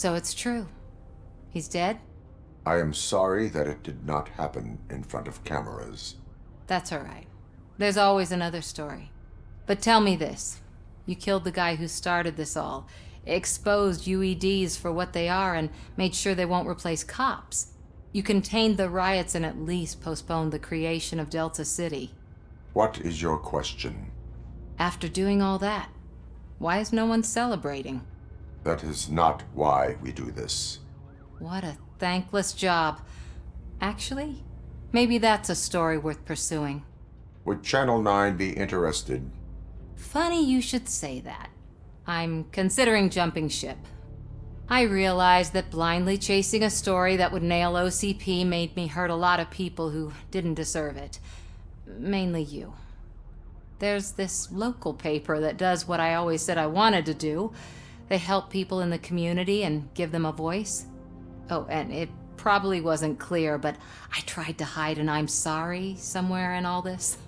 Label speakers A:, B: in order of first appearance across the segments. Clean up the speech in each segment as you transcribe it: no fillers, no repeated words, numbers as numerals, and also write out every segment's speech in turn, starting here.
A: So it's true. He's dead?
B: I am sorry that it did not happen in front of cameras.
A: That's all right. There's always another story. But tell me this. You killed the guy who started this all, exposed UEDs for what they are, and made sure they won't replace cops. You contained the riots and at least postponed the creation of Delta City.
B: What is your question?
A: After doing all that, why is no one celebrating?
B: That is not why we do this.
A: What a thankless job. Actually, maybe that's a story worth pursuing.
B: Would Channel 9 be interested?
A: Funny you should say that. I'm considering jumping ship. I realized that blindly chasing a story that would nail OCP made me hurt a lot of people who didn't deserve it. Mainly you. There's this local paper that does what I always said I wanted to do. They help people in the community and give them a voice. Oh, and it probably wasn't clear, but I tried to hide an I'm sorry somewhere in all this.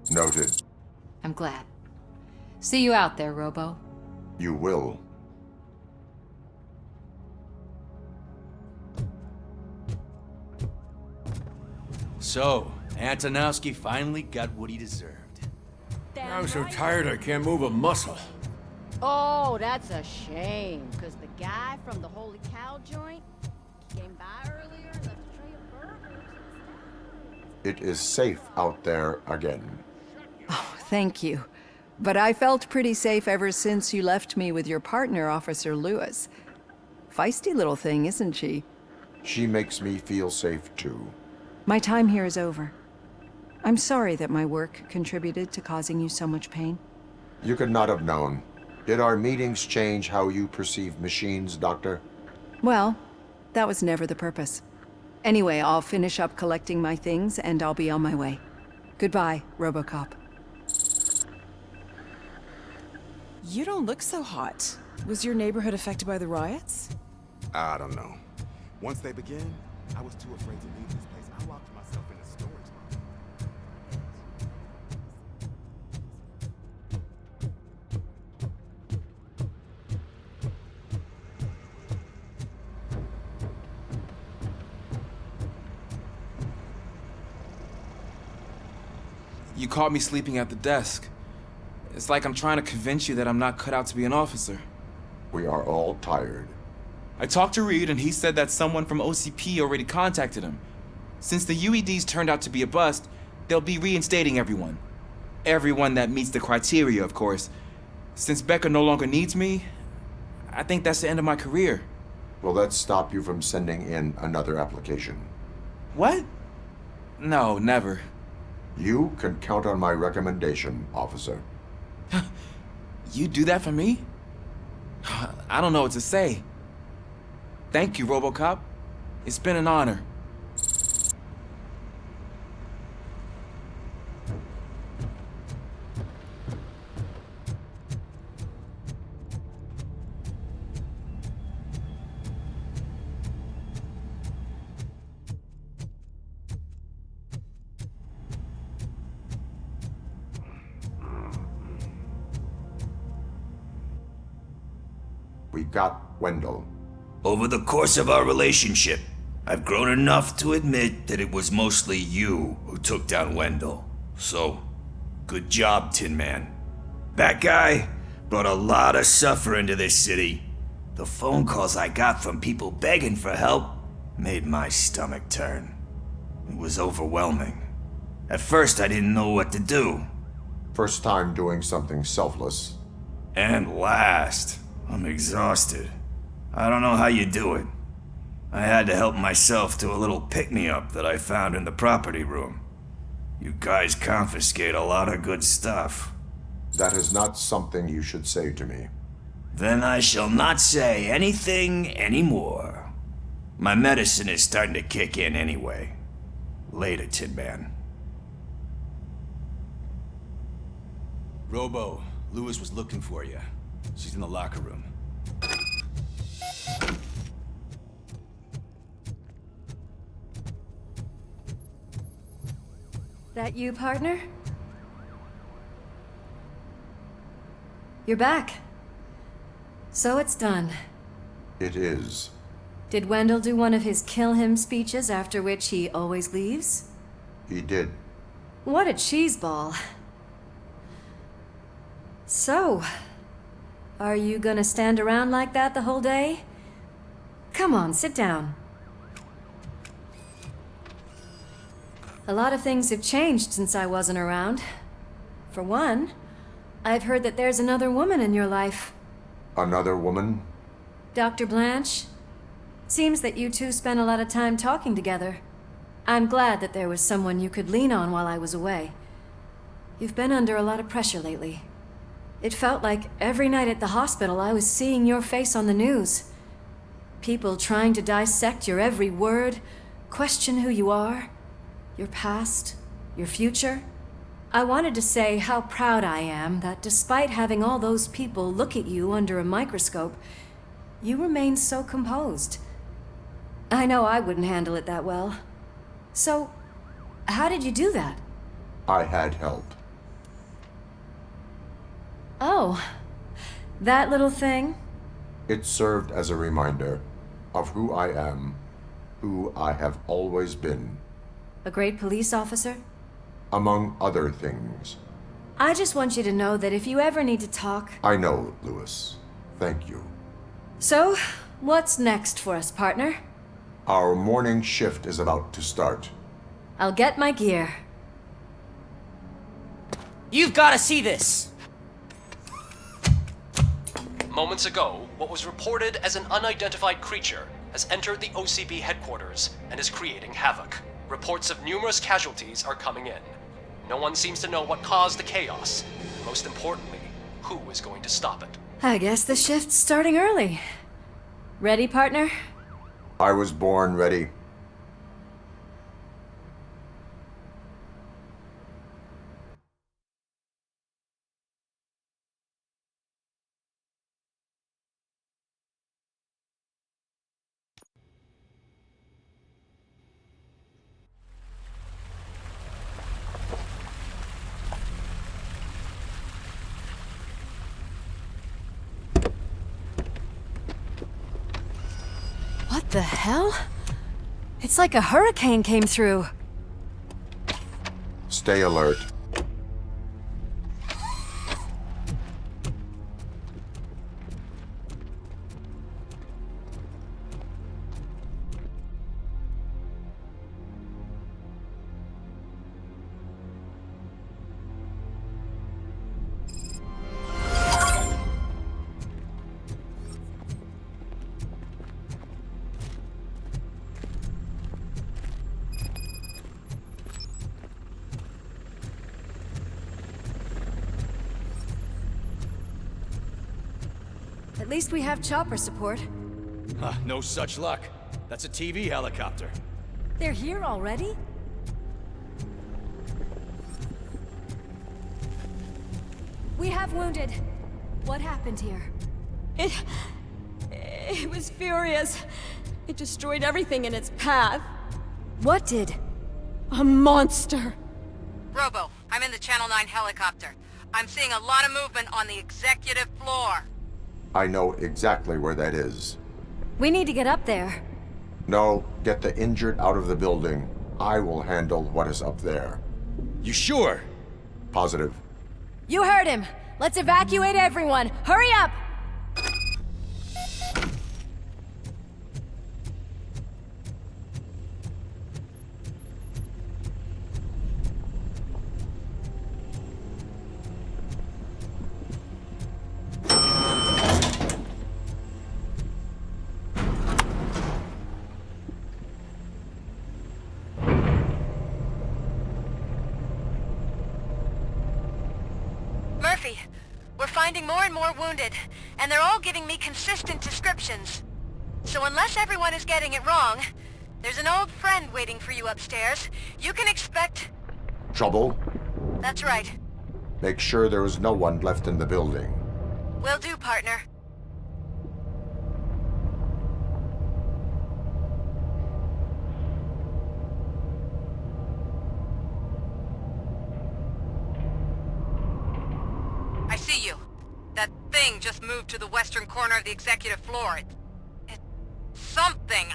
B: Noted.
A: I'm glad. See you out there, Robo.
B: You will.
C: So, Antonowski finally got what he deserved.
D: I'm so tired I can't move a muscle.
E: Oh, that's a shame, because the guy from the Holy Cow joint came by earlier and left a tray of burgers and stuff.
B: It is safe out there again.
F: Oh, thank you. But I felt pretty safe ever since you left me with your partner, Officer Lewis. Feisty little thing, isn't she?
B: She makes me feel safe too.
F: My time here is over. I'm sorry that my work contributed to causing you so much pain.
B: You could not have known. Did our meetings change how you perceive machines, Doctor?
F: Well, that was never the purpose. Anyway, I'll finish up collecting my things and I'll be on my way. Goodbye, RoboCop.
G: You don't look so hot. Was your neighborhood affected by the riots?
H: I don't know. Once they began, I was too afraid to leave this place. I locked myself in a storage room.
C: You caught me sleeping at the desk. It's like I'm trying to convince you that I'm not cut out to be an officer.
B: We are all tired.
C: I talked to Reed and he said that someone from OCP already contacted him. Since the UEDs turned out to be a bust, they'll be reinstating everyone. Everyone that meets the criteria, of course. Since Becca no longer needs me, I think that's the end of my career.
B: Will that stop you from sending in another application?
C: What? No, never.
B: You can count on my recommendation, officer.
C: You do that for me? I don't know what to say. Thank you, RoboCop. It's been an honor.
B: We got Wendell.
I: Over the course of our relationship, I've grown enough to admit that it was mostly you who took down Wendell. So, good job, Tin Man. That guy brought a lot of suffering to this city. The phone calls I got from people begging for help made my stomach turn. It was overwhelming. At first, I didn't know what to do.
B: First time doing something selfless.
I: And last, I'm exhausted. I don't know how you do it. I had to help myself to a little pick-me-up that I found in the property room. You guys confiscate a lot of good stuff.
B: That is not something you should say to me.
I: Then I shall not say anything anymore. My medicine is starting to kick in anyway. Later, Tin Man.
C: Robo, Lewis was looking for you. She's in the locker room.
J: That you, partner? You're back. So it's done.
B: It is.
A: Did Wendell do one of his kill him speeches after which he always leaves?
B: He did.
A: What a cheeseball. So, are you gonna stand around like that the whole day? Come on, sit down. A lot of things have changed since I wasn't around. For one, I've heard that there's another woman in your life.
B: Another woman?
A: Dr. Blanche? Seems that you two spent a lot of time talking together. I'm glad that there was someone you could lean on while I was away. You've been under a lot of pressure lately. It felt like every night at the hospital I was seeing your face on the news. People trying to dissect your every word, question who you are, your past, your future. I wanted to say how proud I am that despite having all those people look at you under a microscope, you remain so composed. I know I wouldn't handle it that well. So, how did you do that?
B: I had help.
A: Oh, that little thing?
B: It served as a reminder of who I am, who I have always been.
A: A great police officer?
B: Among other things.
A: I just want you to know that if you ever need to talk...
B: I know, Lewis. Thank you.
A: So, what's next for us, partner?
B: Our morning shift is about to start.
A: I'll get my gear.
J: You've got to see this!
K: Moments ago, what was reported as an unidentified creature has entered the OCP headquarters and is creating havoc. Reports of numerous casualties are coming in. No one seems to know what caused the chaos. Most importantly, who is going to stop it?
A: I guess the shift's starting early. Ready, partner?
B: I was born ready.
A: What the hell? It's like a hurricane came through.
B: Stay alert.
A: At least we have chopper support.
D: No such luck. That's a TV helicopter.
A: They're here already? We have wounded. What happened here?
L: It was furious. It destroyed everything in its path.
A: What did?
L: A monster.
M: Robo, I'm in the Channel 9 helicopter. I'm seeing a lot of movement on the executive floor.
B: I know exactly where that is.
A: We need to get up there.
B: No, get the injured out of the building. I will handle what is up there.
D: You sure?
B: Positive.
A: You heard him. Let's evacuate everyone. Hurry up!
M: We're finding more and more wounded, and they're all giving me consistent descriptions. So unless everyone is getting it wrong, there's an old friend waiting for you upstairs. You can expect...
B: Trouble?
M: That's right.
B: Make sure there is no one left in the building.
M: Will do, partner. I see you. That thing just moved to the western corner of the executive floor. It something.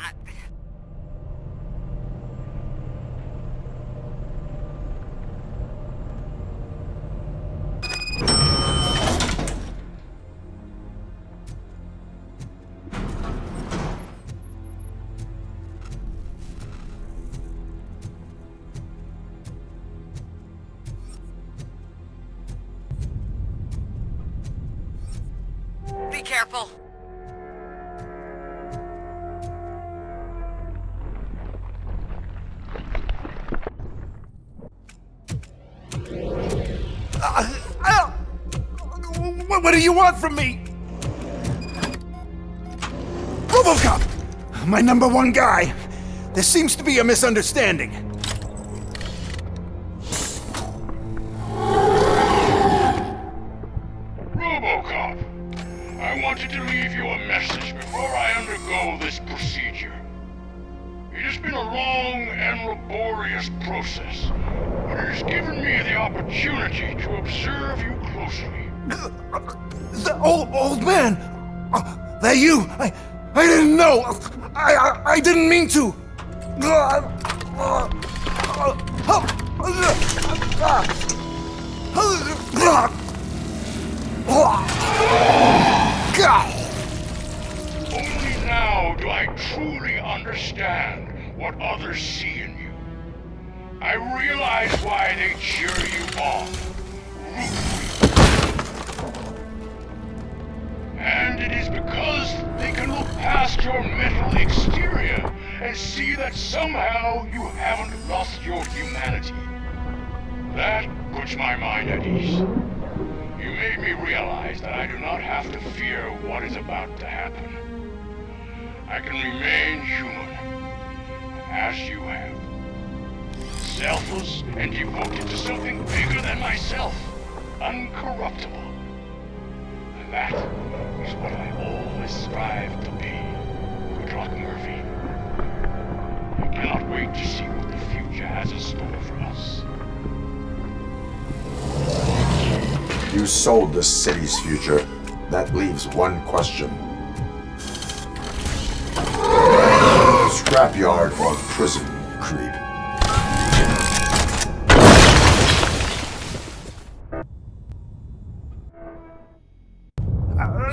M: Be careful.
D: What do you want from me? RoboCop! My #1 guy. There seems to be a misunderstanding.
N: RoboCop, I wanted to leave you a message before I undergo this procedure. It has been a long and laborious process, but it has given me the opportunity to observe you closely.
D: The old man! That you? I didn't know! I didn't mean to!
N: Only now do I truly understand what others see in you. I realize why they cheer you on, root for you. And it is because they can look past your mental exterior and see that somehow you haven't lost your humanity. That puts my mind at ease. You made me realize that I do not have to fear what is about to happen. I can remain human, as you have. Selfless and devoted to something bigger than myself. Uncorruptible. And that is what I always strive to be. Good luck, Murphy. I cannot wait to see what the future has in store for us.
B: You sold the city's future. That leaves one question. Scrapyard or prison, Creed?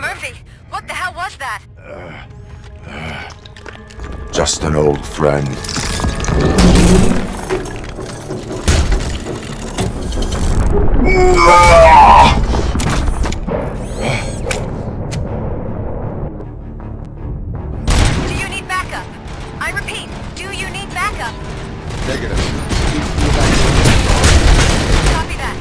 M: Murphy, what the hell was that?
B: Just an old friend.
M: Do you need backup? I repeat, do you need backup?
B: Negative.
M: Copy that.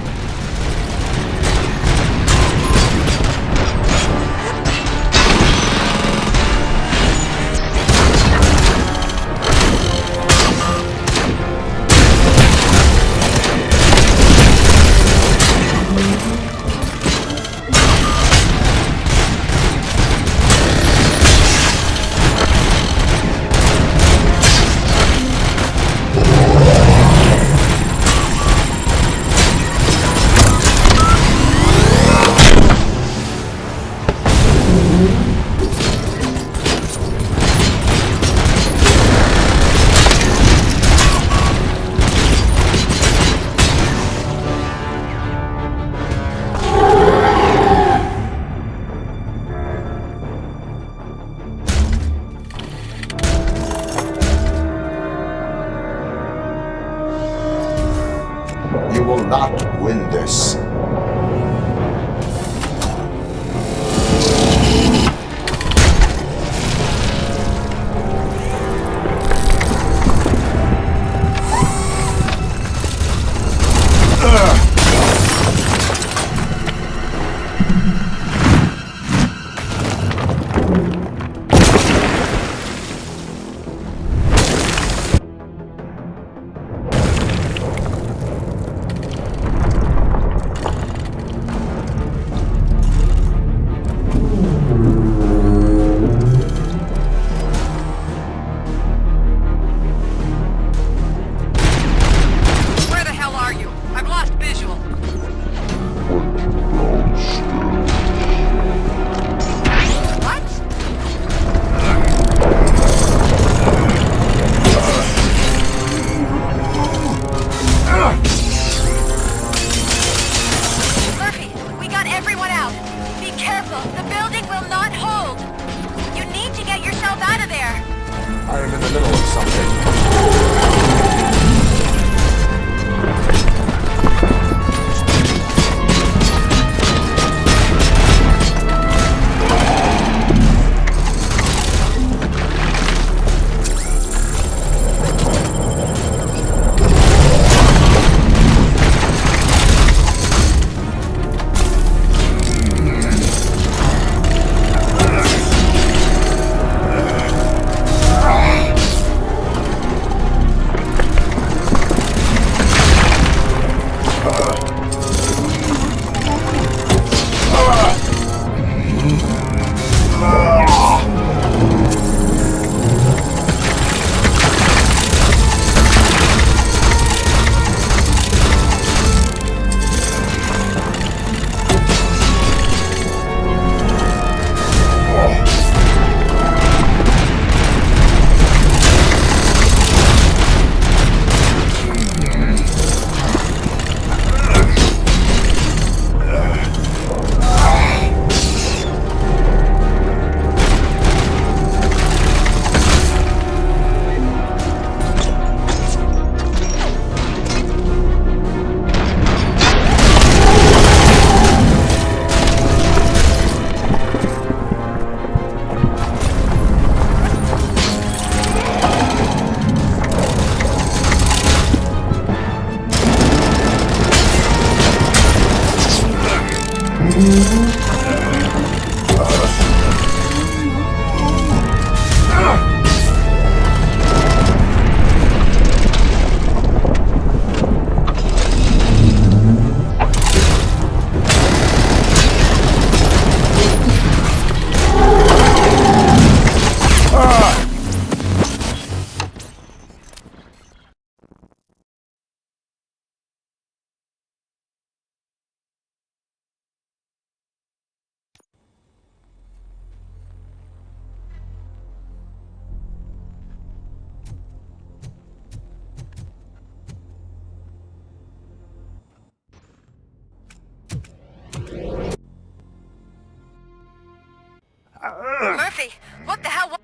M: Murphy, what the hell?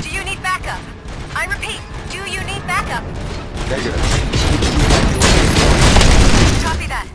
M: Do you need backup? I repeat, do you need backup?
B: Negative.
M: Copy that.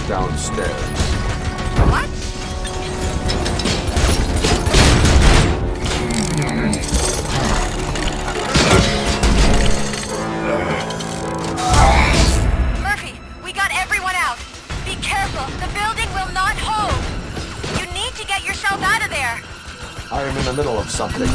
B: Downstairs.
M: What? Murphy, we got everyone out. Be careful, the building will not hold. You need to get yourself out of there.
B: I am in the middle of something.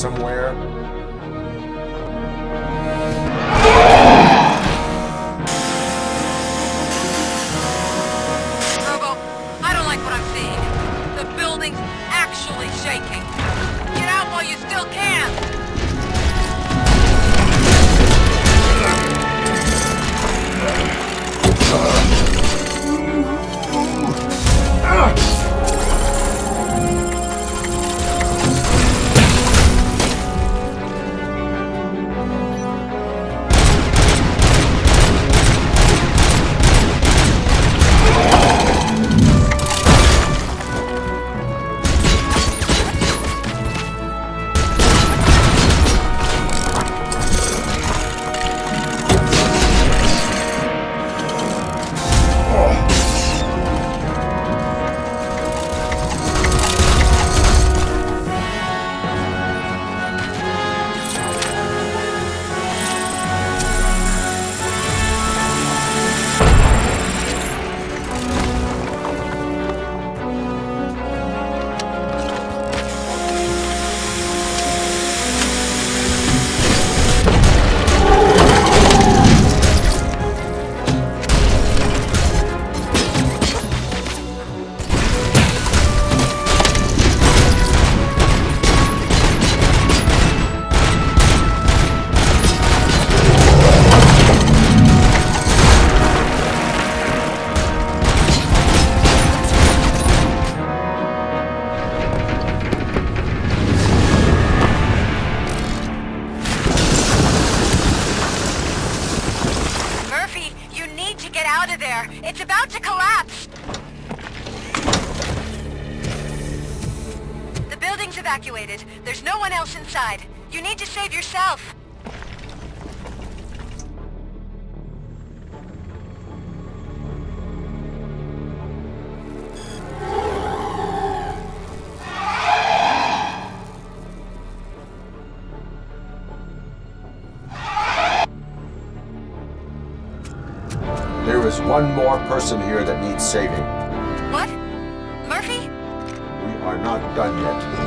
B: somewhere?
M: Robo, I don't like what I'm seeing. The building's actually shaking. Get out while you still can! It's about to collapse! The building's evacuated. There's no one else inside. You need to save yourself.
B: There is one more person here that needs saving.
M: What? Murphy?
B: We are not done yet.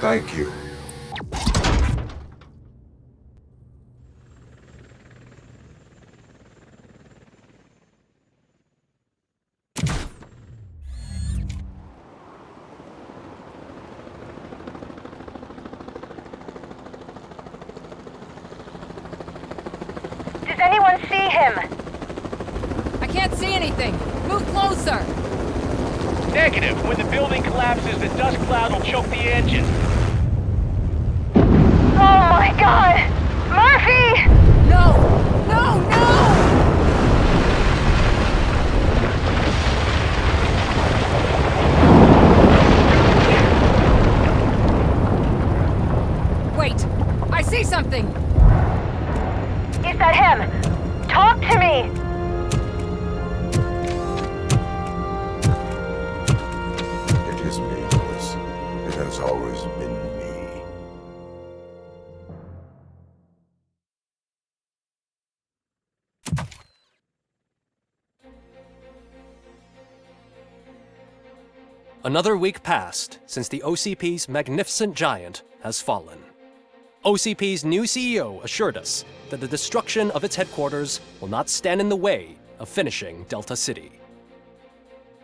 B: Thank you.
M: Does anyone see him?
A: I can't see anything. Move closer.
O: Negative. When the building collapses, the dust cloud will choke the engine.
M: Oh my god! Murphy!
A: No! No, no! Wait! I see something!
M: Is that him? Talk to me!
B: It is me, Louis. It has always been me.
K: Another week passed since the OCP's magnificent giant has fallen. OCP's new CEO assured us that the destruction of its headquarters will not stand in the way of finishing Delta City.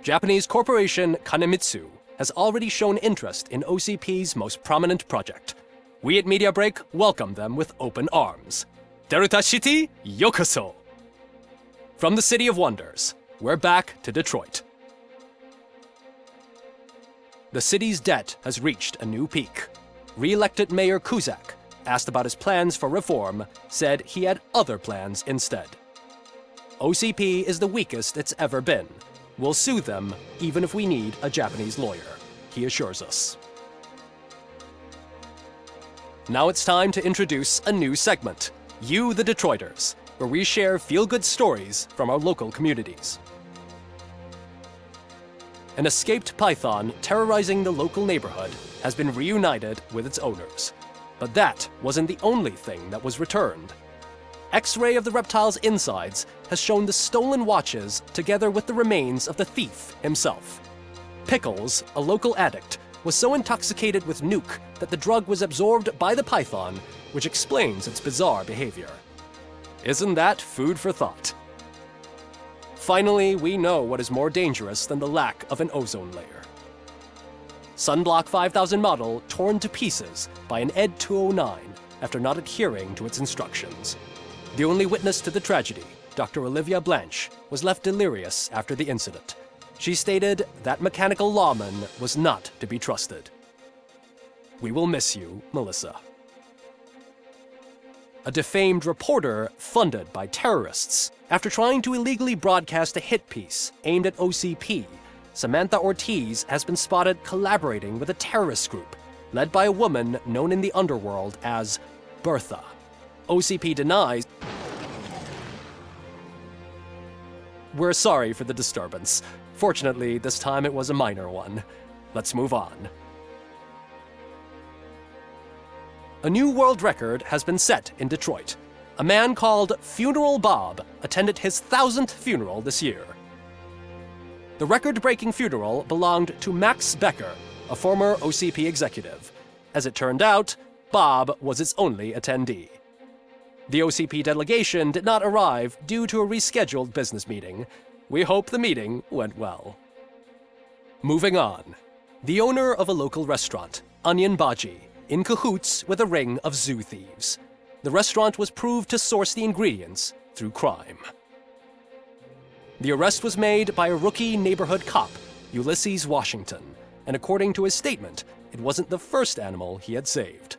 K: Japanese corporation Kanemitsu has already shown interest in OCP's most prominent project. We at Media Break welcome them with open arms. Delta City, yokoso! From the City of Wonders, we're back to Detroit. The city's debt has reached a new peak. Re-elected Mayor Kuzak, asked about his plans for reform, said he had other plans instead. OCP is the weakest it's ever been. We'll sue them even if we need a Japanese lawyer, he assures us.
P: Now it's time to introduce a new segment, You the Detroiters, where we share feel-good stories from our local communities. An escaped python terrorizing the local neighborhood has been reunited with its owners. But that wasn't the only thing that was returned. X-ray of the reptile's insides has shown the stolen watches together with the remains of the thief himself. Pickles, a local addict, was so intoxicated with nuke that the drug was absorbed by the python, which explains its bizarre behavior. Isn't that food for thought? Finally, we know what is more dangerous than the lack of an ozone layer. Sunblock 5000 model torn to pieces by an ED 209 after not adhering to its instructions. The only witness to the tragedy, Dr. Olivia Blanche, was left delirious after the incident. She stated that mechanical lawman was not to be trusted. We will miss you, Melissa. A defamed reporter funded by terrorists. After trying to illegally broadcast a hit piece aimed at OCP, Samantha Ortiz has been spotted collaborating with a terrorist group led by a woman known in the underworld as Bertha. OCP denies. We're sorry for the disturbance. Fortunately, this time it was a minor one. Let's move on. A new world record has been set in Detroit. A man called Funeral Bob attended his 1000th funeral this year. The record-breaking funeral belonged to Max Becker, a former OCP executive. As it turned out, Bob was its only attendee. The OCP delegation did not arrive due to a rescheduled business meeting. We hope the meeting went well. Moving on. The owner of a local restaurant, Onion Baji, in cahoots with a ring of zoo thieves. The restaurant was proved to source the ingredients through crime. The arrest was made by a rookie neighborhood cop, Ulysses Washington, and according to his statement, it wasn't the first animal he had saved.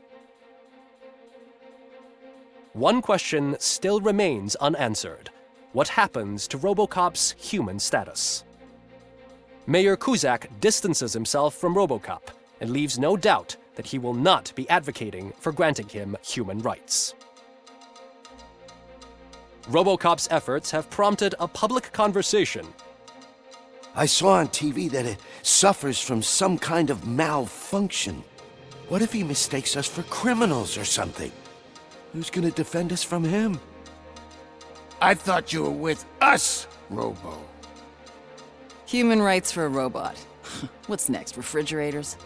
P: One question still remains unanswered. What happens to RoboCop's human status? Mayor Cusack distances himself from RoboCop and leaves no doubt that he will not be advocating for granting him human rights. RoboCop's efforts have prompted a public conversation.
Q: I saw on TV that it suffers from some kind of malfunction. What if he mistakes us for criminals or something? Who's gonna defend us from him?
D: I thought you were with us, Robo.
F: Human rights for a robot. What's next, refrigerators?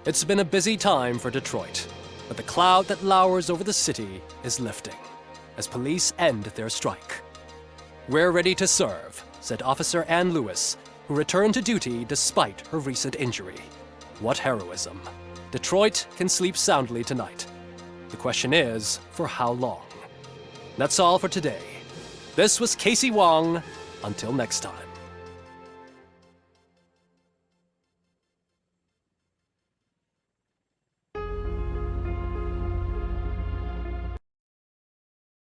P: It's been a busy time for Detroit, but the cloud that lowers over the city is lifting as police end their strike. We're ready to serve, said Officer Ann Lewis, who returned to duty despite her recent injury. What heroism. Detroit can sleep soundly tonight. The question is, for how long? That's all for today. This was Casey Wong. Until next time.